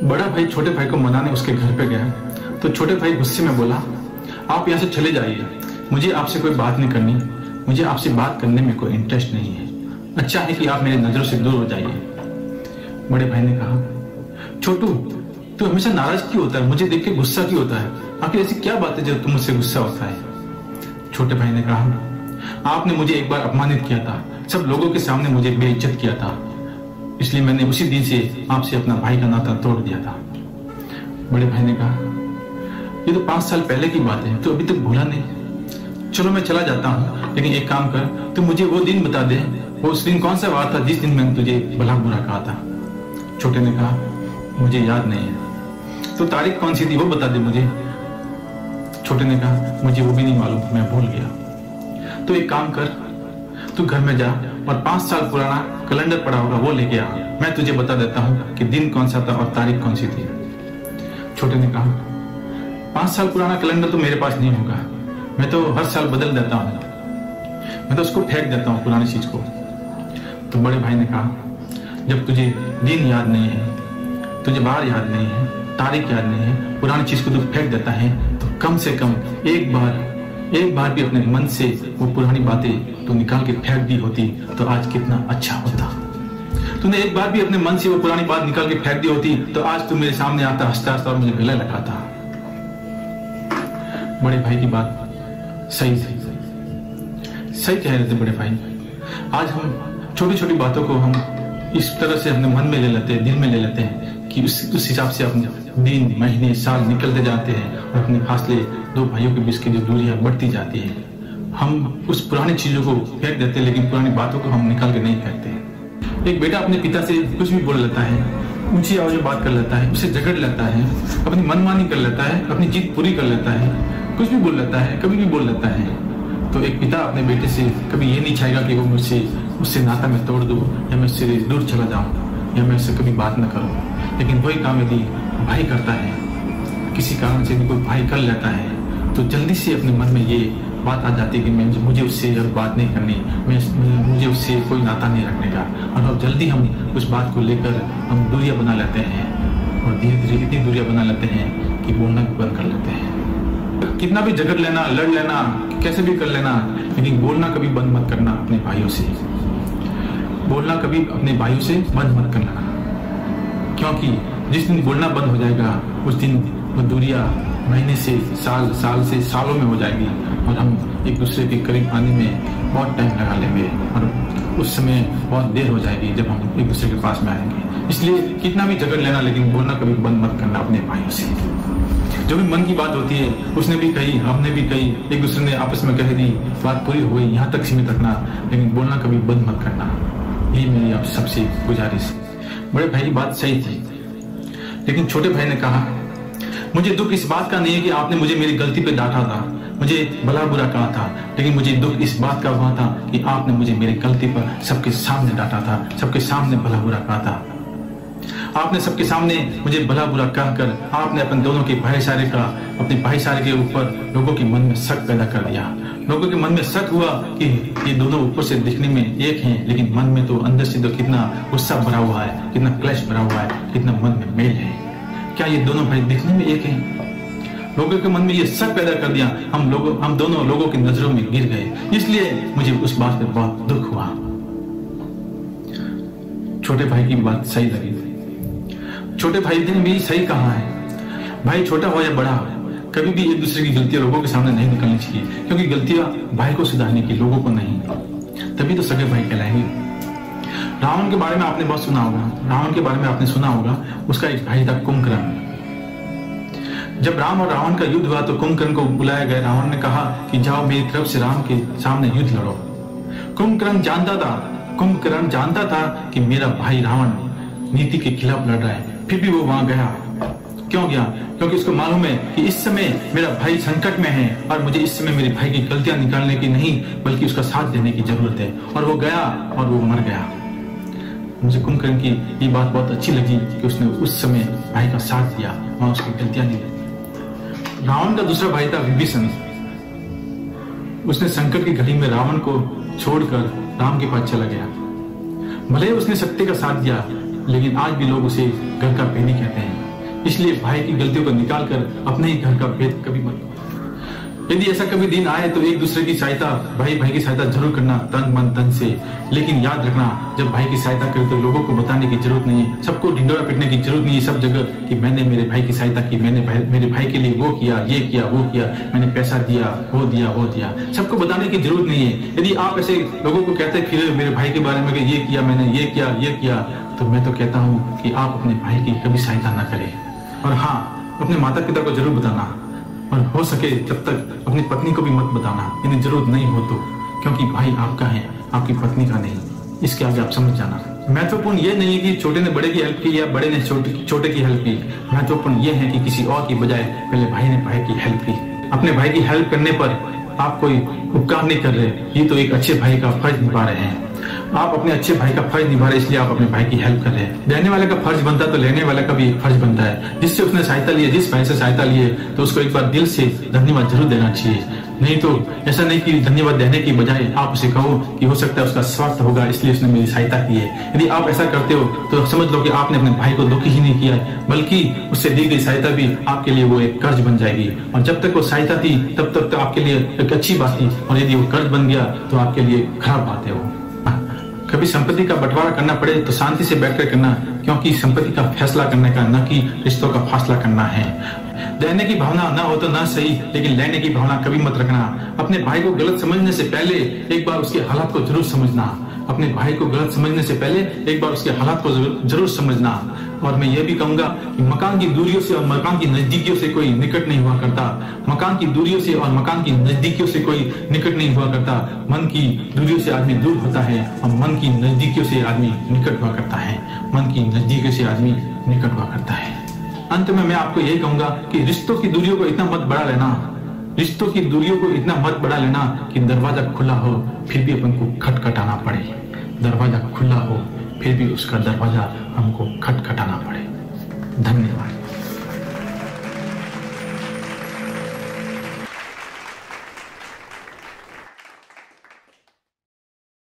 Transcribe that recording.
बड़ा भाई छोटे भाई को मनाने उसके घर पे गया तो छोटे भाई गुस्से में बोला, आप यहाँ से चले जाइए, मुझे आपसे कोई बात नहीं करनी, मुझे आपसे बात करने में कोई इंटरेस्ट नहीं है, अच्छा है कि आप मेरी नजरों से दूर हो जाइए। बड़े भाई ने कहा, छोटू तू हमेशा नाराज क्यों होता है, मुझे देख के गुस्सा क्यों होता है, आखिर ऐसी क्या बात है जो तुम मुझसे गुस्सा होता है। छोटे भाई ने कहा, आपने मुझे एक बार अपमानित किया था, सब लोगों के सामने मुझे बेइज्जत किया था, इसलिए मैंने उसी दिन से आपसे अपना भाई का नाता तोड़ दिया था। बड़े भाई ने कहा, ये तो 5 साल पहले की बात है, तो अभी तक भूला नहीं, चलो मैं चला जाता हूँ, लेकिन एक काम कर, तू मुझे वो दिन बता दे, वो उस दिन कौन सा वार था जिस दिन मैंने तुझे भला बुरा कहा था। छोटे ने कहा, मुझे याद नहीं है। तो तारीख कौन सी थी वो बता दे मुझे। छोटे ने कहा, मुझे वो भी नहीं मालूम, मैं भूल गया। तो एक काम कर, तू घर में जा और 5 साल पुराना कैलेंडर पड़ा होगा वो लेके आ, मैं तुझे बता देता हूँ कि दिन कौन सा था और तारीख कौन सी थी। छोटे ने कहा, 5 साल पुराना कैलेंडर तो मेरे पास नहीं होगा, मैं तो हर साल बदल देता हूँ, मैं तो उसको फेंक देता हूँ पुरानी चीज को। तो बड़े भाई ने कहा, जब तुझे दिन याद नहीं है, तुझे बार याद नहीं है, तारीख याद नहीं है, पुरानी चीज को तू फेंक देता है, तो कम से कम एक बार भी अपने मन से वो पुरानी बातें तो निकाल के फेंक दी होती तो आज कितना अच्छा होता। तूने एक बार भी अपने मन से वो पुरानी बात निकाल के फेंक दी होती तो आज तू मेरे सामने आता हंसता हंसता और मुझे गले लगाता। बड़े भाई की बात सही कह रहे थे बड़े भाई। आज हम छोटी छोटी बातों को हम इस तरह से अपने मन में ले लेते हैं, दिल में ले लेते हैं कि उस हिसाब से अपने दिन महीने साल निकलते जाते हैं और अपने फासले दो भाइयों के बीच की जो दूरियां बढ़ती जाती है। हम उस पुरानी चीजों को फेंक देते हैं, लेकिन पुरानी बातों को हम निकाल के नहीं फेंकते। एक बेटा अपने पिता से कुछ भी बोल लेता है, ऊंची आवाज में बात कर लेता है, उसे झगड़ लेता है, अपनी मनमानी कर लेता है, अपनी जीत पूरी कर लेता है, कुछ भी बोल लेता है, कभी भी बोल लेता है। तो एक पिता अपने बेटे से कभी ये नहीं चाहेगा कि वो उससे नाता में तोड़ दूं या मैं उससे दूर चला जाऊं या मैं उससे कभी बात न करूं। लेकिन वही काम यदि भाई करता है, किसी कारण से भी कोई भाई कर लेता है, तो जल्दी से अपने मन में ये बात आ जाती है कि मुझे उससे बात नहीं करनी, मुझे उससे कोई नाता नहीं रखने का, और अब जल्दी हम उस बात को लेकर हम दूरियां बना लेते हैं और धीरे धीरे इतनी दूरियां बना लेते हैं कि बोलना भी बंद कर लेते हैं। कितना भी झगड़ लेना, लड़ लेना, कैसे भी कर लेना, लेकिन बोलना कभी बंद मत करना अपने भाइयों से, बोलना कभी अपने भाइयों से बंद मत करना, क्योंकि जिस दिन बोलना बंद हो जाएगा उस दिन वो दूरियां महीने से साल से सालों में हो जाएगी और हम एक दूसरे के करीब आने में बहुत टाइम लगा लेंगे और उस समय बहुत देर हो जाएगी जब हम एक दूसरे के पास में आएंगे। इसलिए कितना भी झगड़ लेना, लेकिन बोलना कभी बंद मत करना अपने भाइयों से। जो भी मन की बात होती है उसने भी कही, हमने भी कही, एक दूसरे ने आपस में कह दी, बात पूरी हो गई, यहाँ तक सीमित रखना, लेकिन बोलना कभी बंद मत करना। यही मेरी आप सबसे गुजारिश। बड़े भाई की बात सही थी, लेकिन छोटे भाई ने कहा, मुझे दुख इस बात का नहीं है कि आपने मुझे मेरी गलती पे डांटा था, मुझे भला बुरा कहा था, लेकिन मुझे दुख इस बात का हुआ था कि आपने मुझे मेरी गलती पर सबके सामने डांटा था, सबके सामने भला बुरा कहा था। आपने सबके सामने मुझे भला बुरा कहकर आपने अपने दोनों के अपने भाईचारे के ऊपर लोगों के मन में शक पैदा कर दिया। लोगों के मन में शक हुआ कि ये दोनों ऊपर से दिखने में एक हैं, लेकिन मन में तो अंदर से तो कितना गुस्सा भरा हुआ है, कितना क्लेश भरा हुआ है, कितना मन में मेल है। क्या ये दोनों भाई दिखने में एक हैं? लोगों के मन में ये शक पैदा कर दिया, हम दोनों लोगों की नजरों में गिर गए, इसलिए मुझे उस बात पे बहुत दुख हुआ। छोटे भाई की बात सही लगी। छोटे भाई ने भी सही कहा है, भाई छोटा हो या बड़ा, कभी भी एक दूसरे की गलतियां लोगों के सामने नहीं निकलनी चाहिए, क्योंकि गलतियां भाई को सुधारने की, लोगों को नहीं, तभी तो सगे भाई कहलाएंगे। रावण के बारे में आपने बहुत सुना होगा, रावण के बारे में आपने सुना होगा, उसका एक भाई था कुंभकर्ण। जब राम और रावण का युद्ध हुआ तो कुंभकर्ण को बुलाया गया। रावण ने कहा कि जाओ मेरी तरफ से राम के सामने युद्ध लड़ो। कुंभकर्ण जानता था कि मेरा भाई रावण नीति के खिलाफ लड़ रहा है, फिर भी वो वहां गया। क्यों गया? क्योंकि उसको मालूम है कि इस समय मेरा भाई संकट में है और मुझे इस समय मेरे भाई की गलतियां निकालने की नहीं बल्कि उसका साथ देने की जरूरत है। और वो गया और वो मर गया। मुझे कुंभकर्ण की ये बात बहुत अच्छी लगी कि उसने उस समय भाई का साथ दिया, वहां उसकी गलतियां नहीं दी। रावण का दूसरा भाई था विभीषण। उसने संकट की घड़ी में रावण को छोड़कर राम के पास चला गया। भले उसने सत्य का साथ दिया, लेकिन आज भी लोग उसे घर का भेदी कहते हैं। इसलिए भाई की गलतियों को निकाल कर अपने ही घर का भेद कभी मत। यदि ऐसा कभी दिन आए तो एक दूसरे की सहायता, भाई भाई की सहायता जरूर करना, तन मन धन से। लेकिन याद रखना, जब भाई की सहायता करे तो लोगों को बताने की जरूरत नहीं है, सबको ढिंडोरा पीटने की जरूरत नहीं है सब जगह कि मैंने मेरे भाई की सहायता की, मैंने मेरे भाई के लिए वो किया, ये किया, वो किया, मैंने पैसा दिया, वो दिया, वो दिया। सबको बताने की जरूरत नहीं है। यदि आप ऐसे लोगों को कहते फिर मेरे भाई के बारे में कि ये किया मैंने, ये किया, ये किया, तो मैं तो कहता हूँ कि आप अपने भाई की कभी सहायता ना करें। और हाँ, अपने माता पिता को जरूर बताना, और हो सके तब तक अपनी पत्नी को भी मत बताना, यदि जरूरत नहीं हो तो, क्योंकि भाई आपका है, आपकी पत्नी का नहीं। इसके आगे आप समझ जाना। महत्वपूर्ण ये नहीं है कि छोटे ने बड़े की हेल्प की या बड़े ने छोटे की हेल्प की। महत्वपूर्ण ये है कि किसी और की बजाय पहले भाई ने भाई की हेल्प की। अपने भाई की हेल्प करने पर आप कोई उपकार नहीं कर रहे, ये तो एक अच्छे भाई का फर्ज निभा रहे हैं। आप अपने अच्छे भाई का फर्ज निभा रहे, इसलिए आप अपने भाई की हेल्प कर रहे हैं। देने वाले का फर्ज बनता है तो लेने वाले का भी एक फर्ज बनता है। जिससे उसने सहायता ली है, जिस भाई से सहायता ली है, तो उसको एक बार दिल से धन्यवाद जरूर देना चाहिए। नहीं तो ऐसा नहीं कि धन्यवाद देने की बजाय आप उसे कहो कि हो सकता है उसका स्वार्थ होगा इसलिए उसने मेरी सहायता की है। यदि आप ऐसा करते हो तो समझ लो कि आपने अपने भाई को दुखी ही नहीं किया है, बल्कि उससे दी गई सहायता भी आपके लिए वो एक कर्ज बन जाएगी। और जब तक वो सहायता थी तब तक तो आपके लिए एक अच्छी बात थी, और यदि वो कर्ज बन गया तो आपके लिए खराब बात है वो। कभी संपत्ति का बंटवारा करना पड़े तो शांति से बैठकर करना, क्योंकि संपत्ति का फैसला करने का, न कि रिश्तों का फासला करना है। देने की भावना ना हो तो ना सही, लेकिन लेने की भावना कभी मत रखना। अपने भाई को गलत समझने से पहले एक बार उसके हालात को जरूर समझना। अपने भाई को गलत समझने से पहले एक बार उसके हालात को जरूर समझना। और मैं ये भी कहूंगा कि मकान की दूरियों से और मकान की नजदीकियों से कोई निकट नहीं हुआ करता। मकान की दूरियों से और मकान की नजदीकियों से कोई निकट नहीं हुआ करता। मन की दूरियों से आदमी दूर होता है और मन की नजदीकियों से आदमी निकट हुआ करता है। मन की नजदीकियों से आदमी निकट हुआ करता है। अंत में मैं आपको यही कहूंगा कि रिश्तों की दूरियों को इतना मत बढ़ा लेना, रिश्तों की दूरियों को इतना मत बढ़ा लेना कि दरवाजा खुला हो फिर भी अपन को खटखटाना पड़े। दरवाजा खुला हो फिर भी उसका दरवाजा हमको खटखटाना पड़े। धन्यवाद।